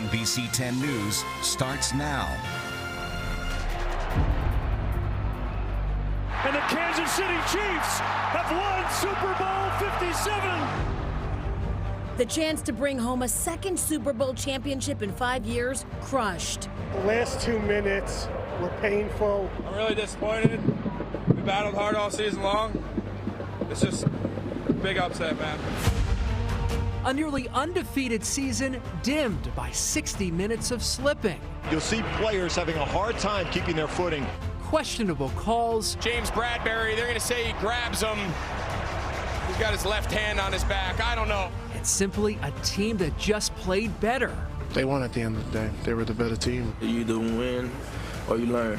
NBC 10 News starts now. And the Kansas City Chiefs have won Super Bowl 57. The chance to bring home a second Super Bowl championship in 5 years crushed. The last 2 minutes were painful. I'm really disappointed. We battled hard all season long. It's just a big upset, man. A nearly undefeated season dimmed by 60 minutes of slipping. You'll see players having a hard time keeping their footing. Questionable calls. James Bradbury, they're going to say he grabs him. He's got his left hand on his back. I don't know. And simply a team that just played better. They won at the end of the day. They were the better team. You either win or you learn.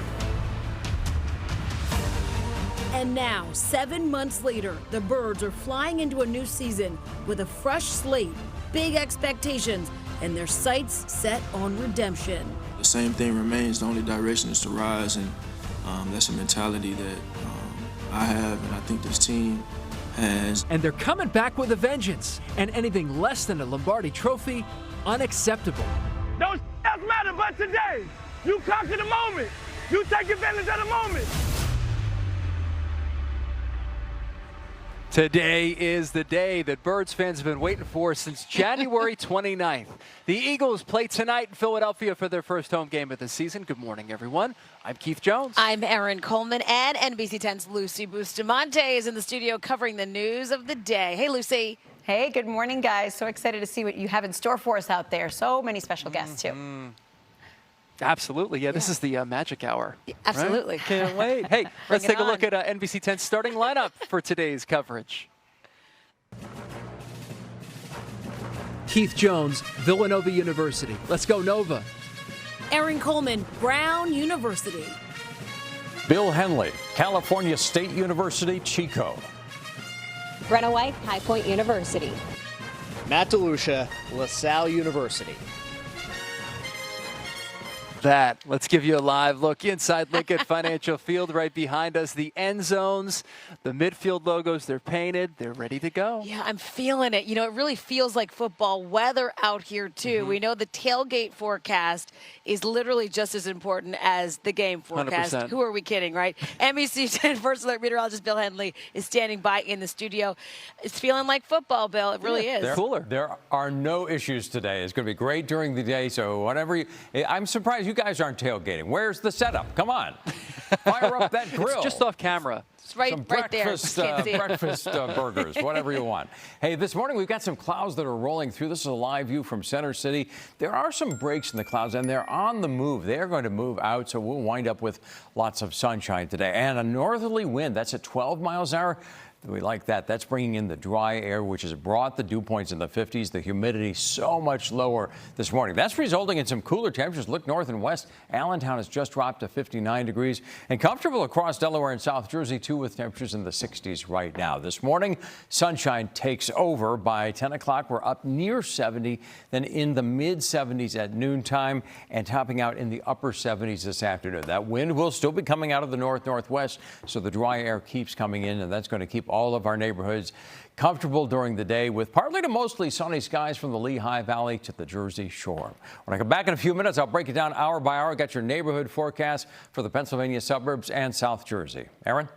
And now, 7 months later, the Birds are flying into a new season with a fresh slate, big expectations, and their sights set on redemption. The same thing remains. The only direction is to rise, and that's a mentality that I have, and I think this team has. And they're coming back with a vengeance, and anything less than a Lombardi trophy, unacceptable. Those else matter, but today, you conquer the moment. You take advantage of the moment. Today is the day that Birds fans have been waiting for since January 29th. The Eagles play tonight in Philadelphia for their first home game of the season. Good morning, everyone. I'm Keith Jones. I'm Erin Coleman, and NBC 10's Lucy Bustamante is in the studio covering the news of the day. Hey, Lucy. Hey, good morning, guys. So excited to see what you have in store for us out there. So many special guests, too. Absolutely. Yeah, this is the magic hour. Absolutely. Right? Can't wait. Hey, let's take a look at NBC 10's starting lineup for today's coverage. Keith Jones, Villanova University. Let's go, Nova. Erin Coleman, Brown University. Bill Henley, California State University, Chico. Brenna White, High Point University. Matt DeLucia, LaSalle University. Let's give you a live look inside Lincoln Financial Field. Right behind us, the end zones, the midfield logos, they're painted, they're ready to go. Yeah, I'm feeling it. You know, it really feels like football weather out here, too. We know the tailgate forecast is literally just as important as the game forecast. 100%. Who are we kidding, right? NBC 10 First Alert meteorologist Bill Henley is standing by in the studio. It's feeling like football, Bill. It really is. Cooler. There are no issues today. It's going to be great during the day, so whatever you... I'm surprised you guys aren't tailgating. Where's the setup? Come on. Fire up that grill. It's just off camera. It's right, some right there. breakfast burgers, whatever you want. Hey, this morning we've got some clouds that are rolling through. This is a live view from Center City. There are some breaks in the clouds, and they're on the move. They're going to move out, so we'll wind up with lots of sunshine today. And a northerly wind, that's at 12 miles an hour. We like that. That's bringing in the dry air, which has brought the dew points in the 50s. The humidity so much lower this morning. That's resulting in some cooler temperatures. Look north and west. Allentown has just dropped to 59 degrees. And comfortable across Delaware and South Jersey, too, with temperatures in the 60s right now. This morning, sunshine takes over. By 10 o'clock, we're up near 70, then in the mid-70s at noontime, and topping out in the upper 70s this afternoon. That wind will still be coming out of the north-northwest, so the dry air keeps coming in, and that's going to keep all of our neighborhoods comfortable during the day with partly to mostly sunny skies from the Lehigh Valley to the Jersey Shore. When I come back in a few minutes, I'll break it down hour by hour. Got your neighborhood forecast for the Pennsylvania suburbs and South Jersey. Aaron?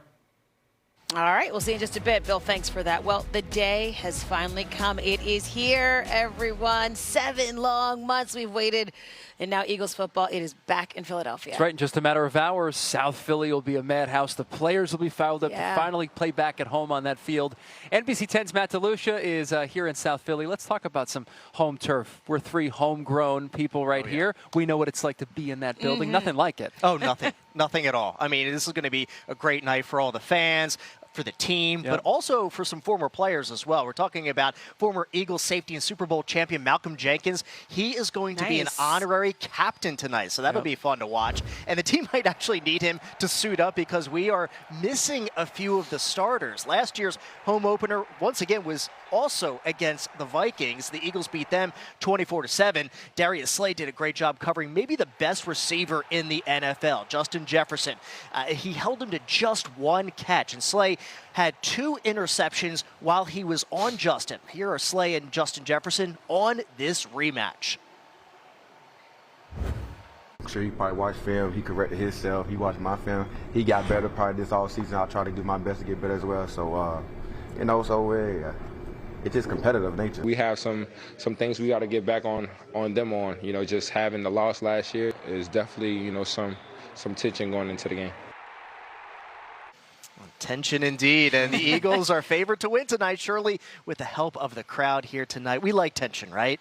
All right, we'll see in just a bit. Bill, thanks for that. Well, the day has finally come. It is here, everyone. 7 long months we've waited. And now Eagles football, it is back in Philadelphia. That's right. In just a matter of hours, South Philly will be a madhouse. The players will be fouled up to finally play back at home on that field. NBC 10's Matt DeLucia is here in South Philly. Let's talk about some home turf. We're 3 homegrown people right here. We know what it's like to be in that building. Nothing like it. Oh, nothing. Nothing at all. I mean, this is going to be a great night for all the fans, for the team, but also for some former players as well. We're talking about former Eagles safety and Super Bowl champion Malcolm Jenkins. He is going to be an honorary captain tonight, so that'll be fun to watch. And the team might actually need him to suit up because we are missing a few of the starters. Last year's home opener, once again, was also against the Vikings. The Eagles beat them 24-7. Darius Slay did a great job covering maybe the best receiver in the NFL, Justin Jefferson. He held him to just 1 catch, and Slay had 2 interceptions while he was on Justin. Here are Slay and Justin Jefferson on this rematch. I'm sure he probably watched film. He corrected himself. He watched my film. He got better probably this all season. I'll try to do my best to get better as well. So, it's just competitive nature. We have some things we got to get back on them on. You know, just having the loss last year is definitely, you know, some tension going into the game. Tension indeed, and the Eagles are favored to win tonight, surely with the help of the crowd here tonight. We like tension, right?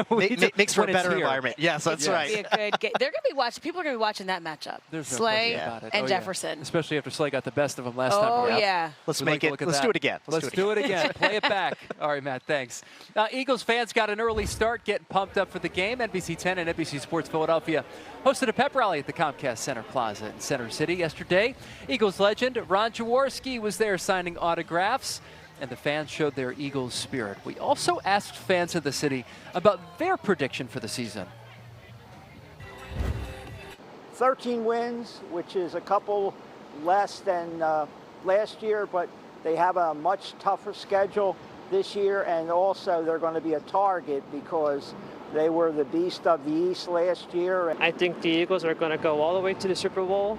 Makes for a better environment. Yes, that's right. Be a good game. They're going to be watching. People are going to be watching that matchup. There's no Slay question about it. and Jefferson. Especially after Slay got the best of them last time. Oh yeah. Let's do it again. Let's do it again. Play it back. All right, Matt. Thanks. Eagles fans got an early start, getting pumped up for the game. NBC 10 and NBC Sports Philadelphia hosted a pep rally at the Comcast Center Plaza in Center City yesterday. Eagles legend Ron Jaworski was there signing autographs, and the fans showed their Eagles spirit. We also asked fans of the city about their prediction for the season. 13 wins, which is a couple less than last year, but they have a much tougher schedule this year, and also they're going to be a target because they were the beast of the East last year. I think the Eagles are going to go all the way to the Super Bowl.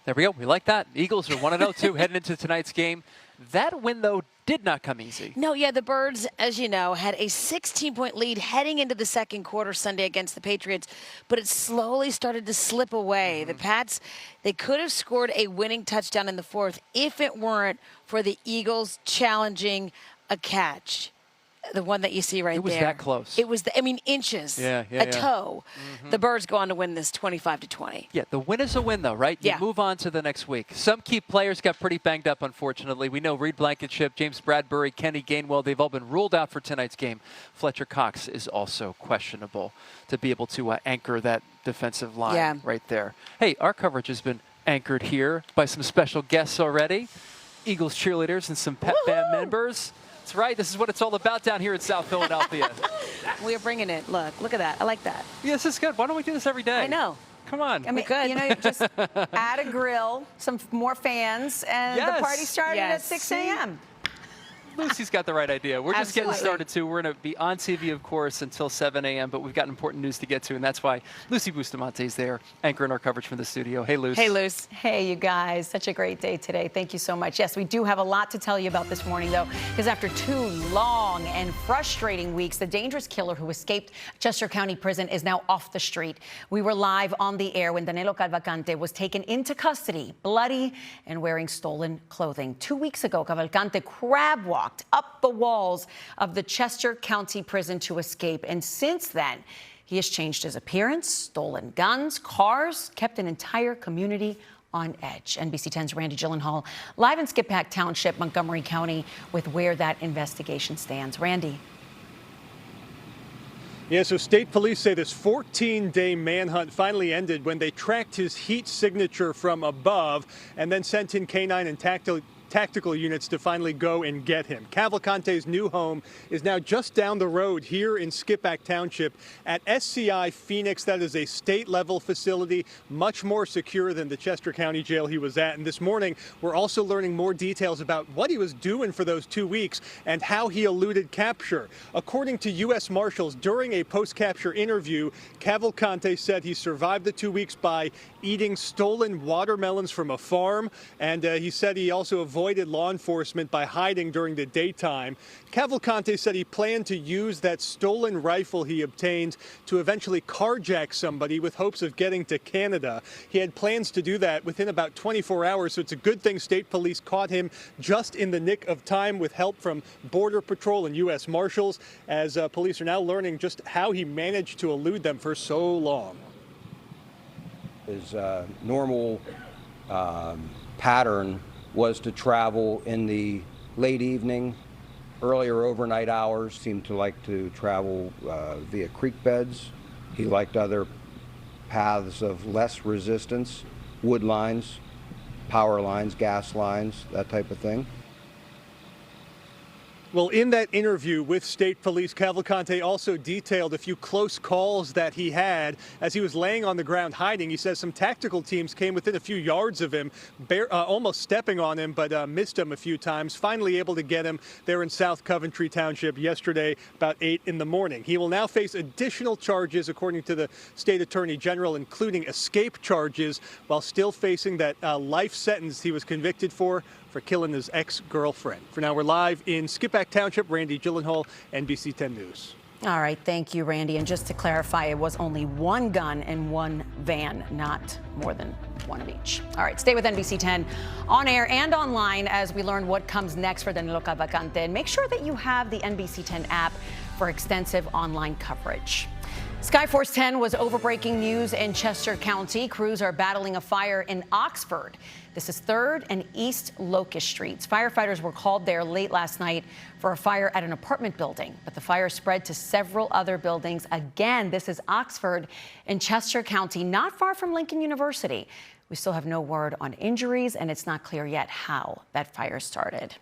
There we go. We like that. Eagles are 1-0-2 heading into tonight's game. That win, though, did not come easy. No, yeah, the Birds, as you know, had a 16-point lead heading into the second quarter Sunday against the Patriots, but it slowly started to slip away. The Pats, they could have scored a winning touchdown in the fourth if it weren't for the Eagles challenging a catch. The one that you see right there. It was that close. It was, inches. A toe. The Birds go on to win this 25-20. Yeah, the win is a win, though, right? You move on to the next week. Some key players got pretty banged up, unfortunately. We know Reed Blankenship, James Bradbury, Kenny Gainwell, they've all been ruled out for tonight's game. Fletcher Cox is also questionable to be able to anchor that defensive line right there. Hey, our coverage has been anchored here by some special guests already. Eagles cheerleaders and some pep band members. That's right. This is what it's all about down here in South Philadelphia. We are bringing it. Look at that. I like that. Yeah, this is good. Why don't we do this every day? I know. Come on. I mean, you know, just add a grill, some more fans, and the party started at 6 a.m. Lucy's got the right idea. We're just getting started, too. We're going to be on TV, of course, until 7 a.m., but we've got important news to get to, and that's why Lucy Bustamante's there, anchoring our coverage from the studio. Hey, Luce. Hey, Luce. Hey, you guys. Such a great day today. Thank you so much. Yes, we do have a lot to tell you about this morning, though, because after 2 long and frustrating weeks, the dangerous killer who escaped Chester County Prison is now off the street. We were live on the air when Danilo Cavalcante was taken into custody, bloody and wearing stolen clothing. 2 weeks ago, Cavalcante crab walked up the walls of the Chester County Prison to escape. And since then, he has changed his appearance, stolen guns, cars, kept an entire community on edge. NBC 10's Randy Gyllenhaal live in Skip-Pack Township, Montgomery County, with where that investigation stands. Randy. Yeah, so state police say this 14-day manhunt finally ended when they tracked his heat signature from above and then sent in canine and tactical units to finally go and get him. Cavalcante's new home is now just down the road here in Skip-Pack Township at SCI Phoenix. That is a state-level facility, much more secure than the Chester County jail he was at. And this morning, we're also learning more details about what he was doing for those 2 weeks and how he eluded capture. According to U.S. Marshals, during a post-capture interview, Cavalcante said he survived the 2 weeks by eating stolen watermelons from a farm, and he said he also avoided law enforcement by hiding during the daytime. Cavalcante said he planned to use that stolen rifle he obtained to eventually carjack somebody with hopes of getting to Canada. He had plans to do that within about 24 hours, so it's a good thing state police caught him just in the nick of time with help from Border Patrol and U.S. Marshals, as police are now learning just how he managed to elude them for so long. His normal pattern was to travel in the late evening, earlier overnight hours, seemed to like to travel via creek beds. He liked other paths of less resistance, wood lines, power lines, gas lines, that type of thing. Well, in that interview with State Police, Cavalcante also detailed a few close calls that he had as he was laying on the ground hiding. He says some tactical teams came within a few yards of him, almost stepping on him, but missed him a few times. Finally able to get him there in South Coventry Township yesterday about 8 in the morning. He will now face additional charges, according to the State Attorney General, including escape charges, while still facing that life sentence he was convicted for killing his ex-girlfriend. For now, we're live in Skippack Township. Randy Gyllenhaal, NBC 10 News. All right, thank you, Randy. And just to clarify, it was only one gun in one van, not more than one of each. All right, stay with NBC 10 on air and online as we learn what comes next for Danilo Cavalcante. And make sure that you have the NBC 10 app for extensive online coverage. Skyforce 10 was overbreaking news in Chester County. Crews are battling a fire in Oxford. This is 3rd and East Locust Streets. Firefighters were called there late last night for a fire at an apartment building, but the fire spread to several other buildings. Again, this is Oxford in Chester County, not far from Lincoln University. We still have no word on injuries, and it's not clear yet how that fire started.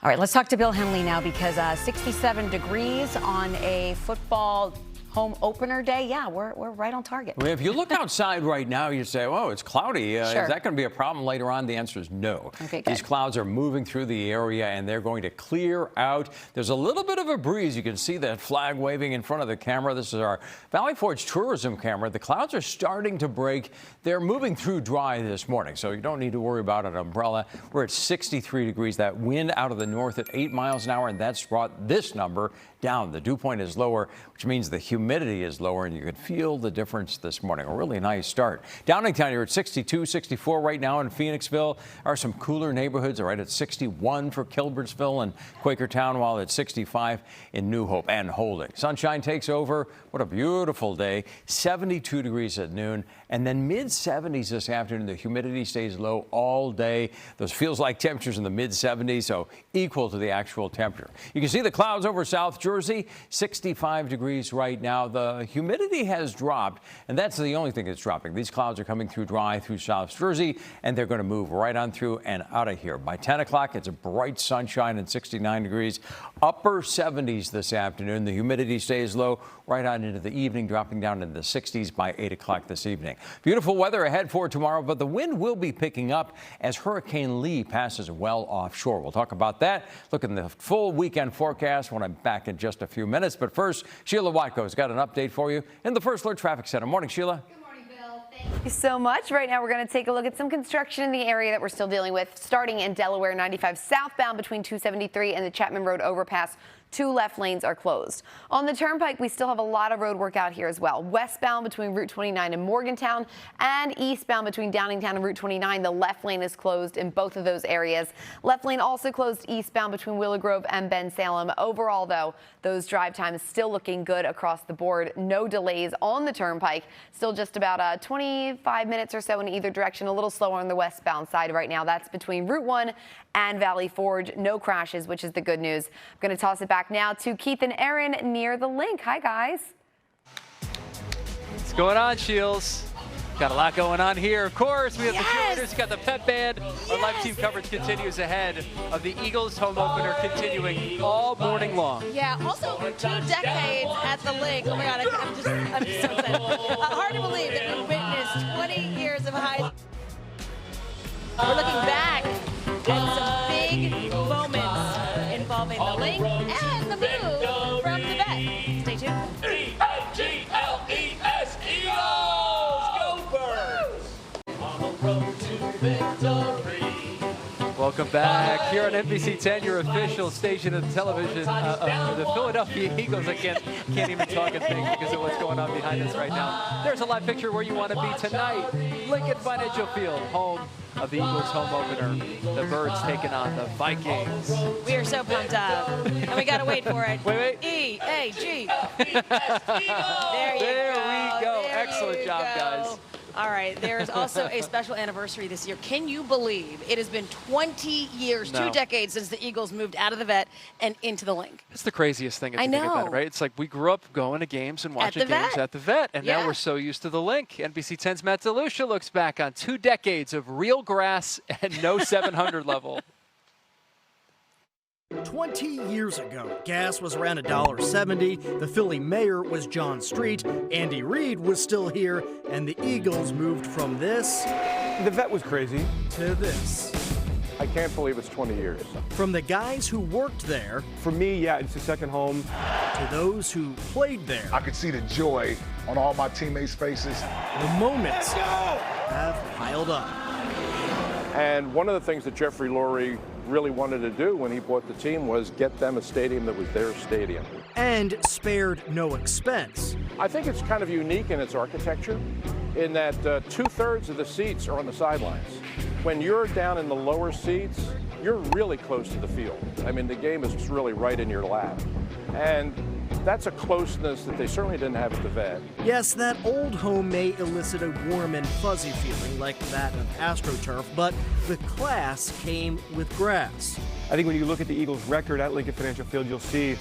All right, let's talk to Bill Henley now because 67 degrees on a football home opener day. Yeah, we're right on target. Well, if you look outside right now, you say, oh, it's cloudy. Sure. Is that going to be a problem later on? The answer is no. Okay, good. These clouds are moving through the area, and they're going to clear out. There's a little bit of a breeze. You can see that flag waving in front of the camera. This is our Valley Forge tourism camera. The clouds are starting to break. They're moving through dry this morning, so you don't need to worry about an umbrella. We're at 63 degrees. That wind out of the north at 8 miles an hour, and that's brought this number down. The dew point is lower, which means the humidity is lower, and you can feel the difference this morning. A really nice start. Downingtown, you're at 62, 64 right now in Phoenixville. There are some cooler neighborhoods, right at 61 for Kilbertsville and Quakertown, while at 65 in New Hope and Holding. Sunshine takes over. What a beautiful day. 72 degrees at noon, and then mid-70s this afternoon. The humidity stays low all day. Those feels like temperatures in the mid-70s, so equal to the actual temperature. You can see the clouds over South Jersey, 65 degrees right now. The humidity has dropped, and that's the only thing that's dropping. These clouds are coming through dry through South Jersey, and they're going to move right on through and out of here. By 10 o'clock, it's a bright sunshine and 69 degrees. Upper 70s this afternoon. The humidity stays low right on into the evening, dropping down into the 60s by 8 o'clock this evening. Beautiful weather ahead for tomorrow, but the wind will be picking up as Hurricane Lee passes well offshore. We'll talk about that. Look at the full weekend forecast when I'm back in just a few minutes. But first, Sheila Watko's got an update for you in the First Alert Traffic Center. Morning, Sheila. Thank you so much. Right now, we're going to take a look at some construction in the area that we're still dealing with, starting in Delaware 95 southbound between 273 and the Chapman Road overpass. 2 left lanes are closed. On the Turnpike, we still have a lot of road work out here as well. Westbound between Route 29 and Morgantown, and eastbound between Downingtown and Route 29, the left lane is closed in both of those areas. Left lane also closed eastbound between Willow Grove and Ben Salem. Overall, though, those drive times still looking good across the board. No delays on the Turnpike. Still just about 25 minutes or so in either direction. A little slower on the westbound side right now. That's between Route 1 and Valley Forge. No crashes, which is the good news. I'm going to toss it back now to Keith and Aaron near the link. Hi, guys. What's going on, Shields? Got a lot going on here. Of course, we have the cheerleaders. You got the pep band. Our live team coverage continues ahead of the Eagles home opener, continuing all morning long. Yeah, also 2 decades at the link. Oh my God, I'm so excited. Hard to believe that we witnessed 20 years of high. We're looking back at some big moments involving the link and the move from the vet. Stay tuned. E-A-G-L-E-S, Eagles! Go Birds! On the road to victory. Welcome back here on NBC 10, your official station of television of the Philadelphia Eagles. I can't even talk and think because of what's going on behind us right now. There's a live picture where you want to be tonight. Lincoln Financial Field, home of the Eagles home opener. The Birds taking on the Vikings. We are so pumped up, and we gotta wait for it. Wait. E-A-G. There you go. There we go. There Excellent job, guys. All right, there's also a special anniversary this year. Can you believe it has been 20 years, 2 decades since the Eagles moved out of the vet and into the link? It's the craziest thing if I you think about know. it, right? It's like we grew up going to games and watching games at the vet, and now we're so used to the link. NBC 10's Matt DeLucia looks back on 2 decades of real grass and no 700 level. 20 years ago, gas was around $1.70, the Philly mayor was John Street, Andy Reid was still here, and the Eagles moved from this... The vet was crazy. ...to this. I can't believe it's 20 years. From the guys who worked there... For me, yeah, it's a second home. ...to those who played there. I could see the joy on all my teammates' faces. The moments have piled up. And one of the things that Jeffrey Lurie really wanted to do when he bought the team was get them a stadium that was their stadium. And spared no expense. I think it's kind of unique in its architecture in that 2/3 of the seats are on the sidelines. When you're down in the lower seats, you're really close to the field. I mean, the game is just really right in your lap. And that's a closeness that they certainly didn't have at the Vet. Yes, that old home may elicit a warm and fuzzy feeling like that of AstroTurf, but the class came with grass. I think when you look at the Eagles' record at Lincoln Financial Field, you'll see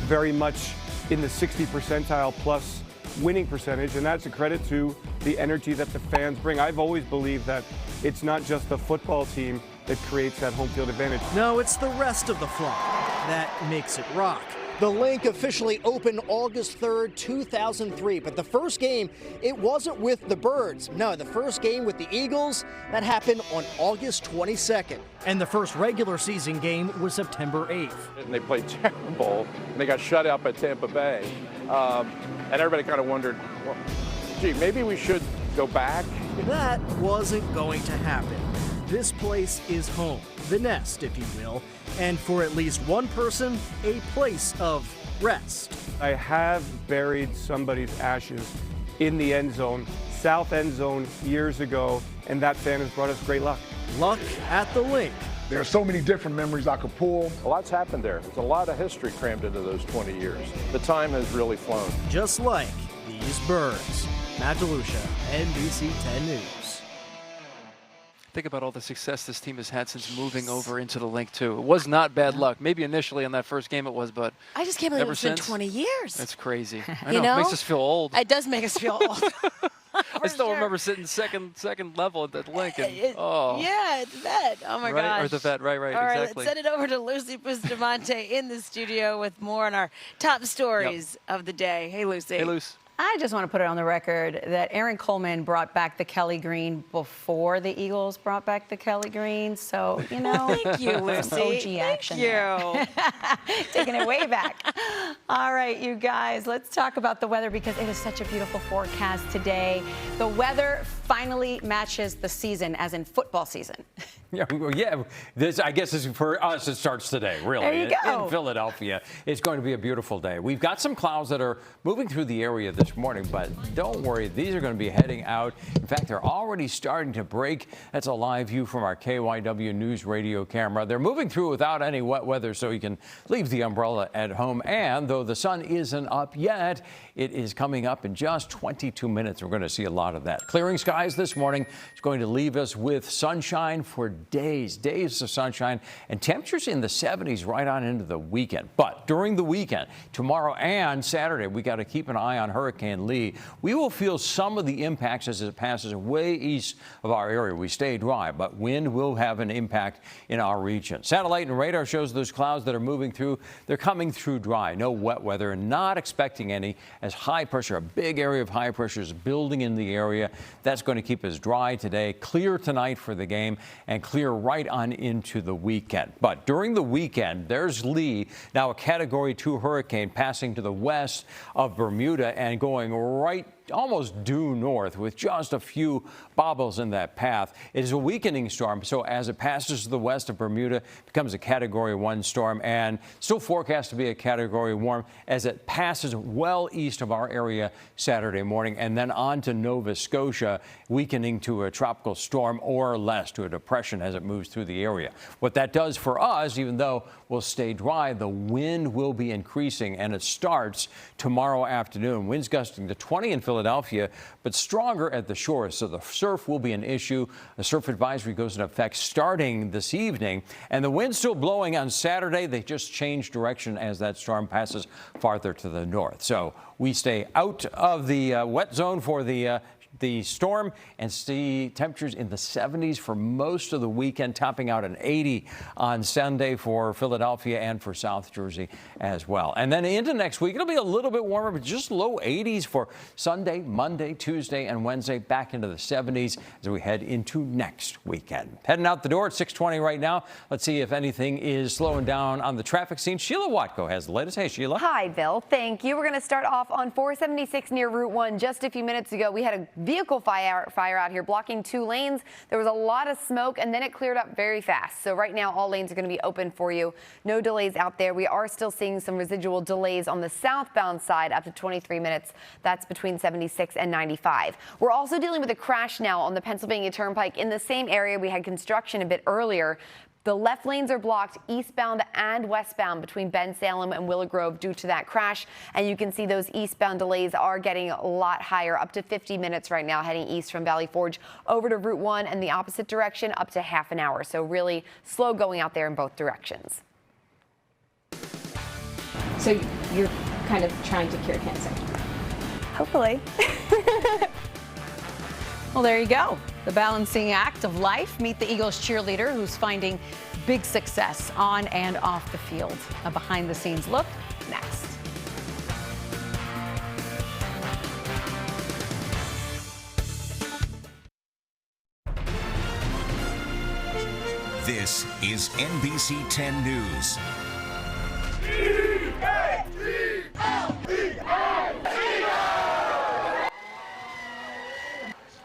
very much in the 60 percentile plus winning percentage, and that's a credit to the energy that the fans bring. I've always believed that it's not just the football team that creates that home field advantage. No, it's the rest of the flock that makes it rock. The Link officially opened August 3rd, 2003, but the first game, it wasn't with the Birds. No, the first game with the Eagles, that happened on August 22nd. And the first regular season game was September 8th. And they played terrible, and they got shut out by Tampa Bay. And everybody kind of wondered, well, gee, maybe we should go back. That wasn't going to happen. This place is home, the nest, if you will, and for at least one person, a place of rest. I have buried somebody's ashes in the end zone, south end zone, years ago, and that fan has brought us great luck. Luck at the Link. There are so many different memories I could pull. A lot's happened there. There's a lot of history crammed into those 20 years. The time has really flown. Just like these birds. Matt DeLucia, NBC 10 News. Think about all the success this team has had since moving over into the Link, too. It was not bad luck. Maybe initially in that first game it was, but I just can't believe ever it's been since, 20 years. That's crazy. I You know. It makes know? us feel old. It does make us feel old. I still remember sitting second level at that Link. And, Yeah, at the Vet. Oh, my right? gosh. Or the Vet, right, All right, exactly. let's send it over to Lucy Bustamante in the studio with more on our top stories of the day. Hey, Lucy. Hey, Luce. I just want to put it on the record that Aaron Coleman brought back the Kelly Green before the Eagles brought back the Kelly Green. So, you know. Thank you, Lucy. OG action. Thank you. Taking it way back. All right, you guys, let's talk about the weather because it is such a beautiful forecast today. The weather finally matches the season, as in football season. Yeah. This, I guess, is for us. It starts today, really. There you go. In Philadelphia, it's going to be a beautiful day. We've got some clouds that are moving through the area this morning, but don't worry, these are going to be heading out. In fact, they're already starting to break. That's a live view from our KYW News radio camera. They're moving through without any wet weather, so you can leave the umbrella at home. And though the sun isn't up yet, it is coming up in just 22 minutes. We're going to see a lot of that. Clearing skies this morning is going to leave us with sunshine for days of sunshine and temperatures in the 70s right on into the weekend. But during the weekend, tomorrow and Saturday, we got to keep an eye on Hurricane Lee. We will feel some of the impacts as it passes way east of our area. We stay dry, but wind will have an impact in our region. Satellite and radar shows those clouds that are moving through. They're coming through dry. No wet weather, and not expecting any as high pressure, a big area of high pressure is building in the area. That's going to keep us dry today, clear tonight for the game, and clear right on into the weekend. But during the weekend, there's Lee, now a Category 2 hurricane passing to the west of Bermuda and going right almost due north with just a few bobbles in that path. It is a weakening storm, so as it passes to the west of Bermuda, it becomes a Category 1 storm and still forecast to be a Category 1 as it passes well east of our area Saturday morning and then on to Nova Scotia, weakening to a tropical storm or less, to a depression as it moves through the area. What that does for us, even though we'll stay dry, the wind will be increasing, and it starts tomorrow afternoon. Winds gusting to 20 in Philadelphia, but stronger at the shore, so the surf will be an issue. A surf advisory goes into effect starting this evening, and the wind's still blowing on Saturday. They just change direction as that storm passes farther to the north. So we stay out of the wet zone for the the storm and see temperatures in the 70s for most of the weekend, topping out an 80 on Sunday for Philadelphia and for South Jersey as well. And then into next week, it'll be a little bit warmer, but just low 80s for Sunday, Monday, Tuesday, and Wednesday, back into the 70s as we head into next weekend. Heading out the door at 6:20 right now. Let's see if anything is slowing down on the traffic scene. Sheila Watko has the latest. Hey, Sheila. Hi, Bill. Thank you. We're going to start off on 476 near Route 1. Just a few minutes ago, we had a vehicle fire out here blocking 2 lanes. There was a lot of smoke, and then it cleared up very fast. So right now, all lanes are going to be open for you. No delays out there. We are still seeing some residual delays on the southbound side, up to 23 minutes. That's between 76 and 95. We're also dealing with a crash now on the Pennsylvania Turnpike in the same area we had construction a bit earlier. The left lanes are blocked eastbound and westbound between Bensalem and Willow Grove due to that crash. And you can see those eastbound delays are getting a lot higher, up to 50 minutes right now, heading east from Valley Forge over to Route 1 and the opposite direction, up to half an hour. So really slow going out there in both directions. So you're kind of trying to cure cancer? Hopefully. Well, there you go. The balancing act of life. Meet the Eagles cheerleader who's finding big success on and off the field. A behind-the-scenes look next. This is NBC 10 News.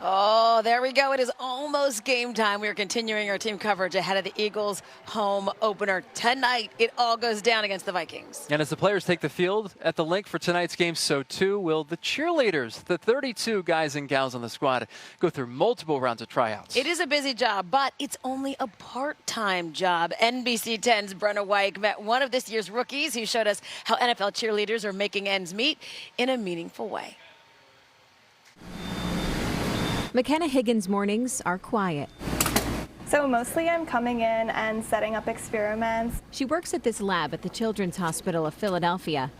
Oh, there we go. It is almost game time. We are continuing our team coverage ahead of the Eagles' home opener tonight. It all goes down against the Vikings. And as the players take the field at the link for tonight's game, so too will the cheerleaders. The 32 guys and gals on the squad go through multiple rounds of tryouts. It is a busy job, but it's only a part-time job. NBC 10's Brenna White met one of this year's rookies who showed us how NFL cheerleaders are making ends meet in a meaningful way. McKenna Higgins' mornings are quiet. So mostly I'm coming in and setting up experiments. She works at this lab at the Children's Hospital of Philadelphia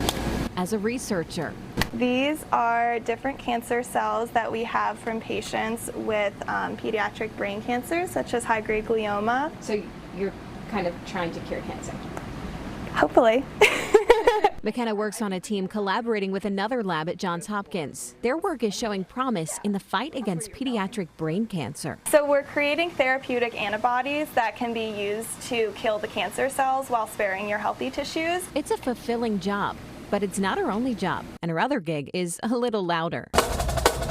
as a researcher. These are different cancer cells that we have from patients with pediatric brain cancer, such as high-grade glioma. So you're kind of trying to cure cancer? Hopefully. McKenna works on a team collaborating with another lab at Johns Hopkins. Their work is showing promise in the fight against pediatric brain cancer. So we're creating therapeutic antibodies that can be used to kill the cancer cells while sparing your healthy tissues. It's a fulfilling job, but it's not her only job, and her other gig is a little louder.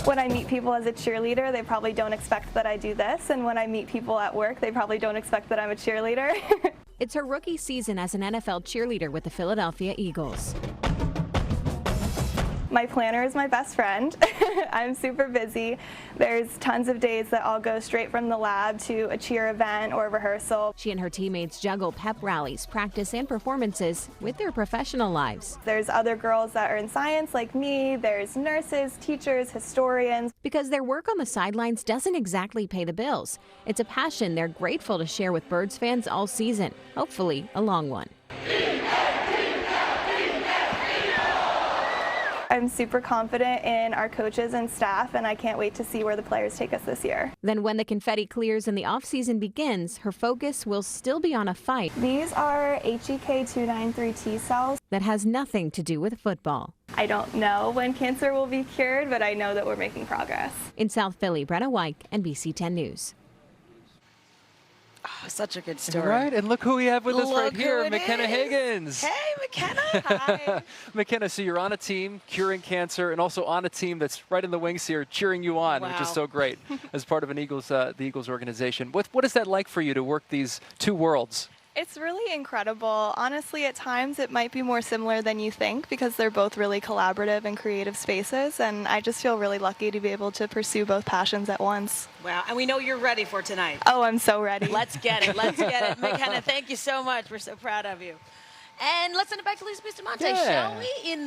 When I meet people as a cheerleader, they probably don't expect that I do this, and when I meet people at work, they probably don't expect that I'm a cheerleader. It's her rookie season as an NFL cheerleader with the Philadelphia Eagles. My planner is my best friend. I'm super busy. There's tons of days that I'll go straight from the lab to a cheer event or rehearsal. She and her teammates juggle pep rallies, practice, and performances with their professional lives. There's other girls that are in science like me. There's nurses, teachers, historians. Because their work on the sidelines doesn't exactly pay the bills. It's a passion they're grateful to share with Birds fans all season, hopefully a long one. I'm super confident in our coaches and staff, and I can't wait to see where the players take us this year. Then when the confetti clears and the offseason begins, her focus will still be on a fight. These are HEK293 T cells. That has nothing to do with football. I don't know when cancer will be cured, but I know that we're making progress. In South Philly, Brenna White, NBC 10 News. Oh, such a good story. Right, and look who we have with us Look right here, who it McKenna is. Higgins. Hey, McKenna. Hi. McKenna, so you're on a team curing cancer and also on a team that's right in the wings here cheering you on, which is so great as part of an Eagles, the Eagles organization. What is that like for you to work these two worlds? It's really incredible. Honestly, at times it might be more similar than you think because they're both really collaborative and creative spaces, and I just feel really lucky to be able to pursue both passions at once. Wow, and we know you're ready for tonight. Oh, I'm so ready. Let's get it. Let's get it. McKenna, thank you so much. We're so proud of you. And let's send it back to Luz Bustamante, shall we? In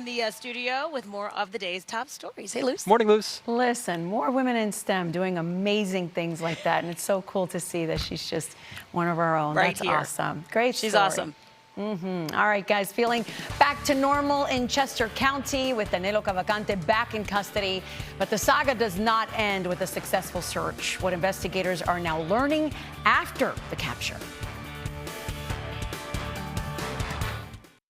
the studio with more of the day's top stories. Hey, Luz. Morning, Luz. Listen, more women in STEM doing amazing things like that, and it's so cool to see that she's just one of our own. Right That's here. awesome. Great She's story. awesome. All right, guys, feeling back to normal in Chester County with Danilo Cavalcante back in custody. But the saga does not end with a successful search. What investigators are now learning after the capture.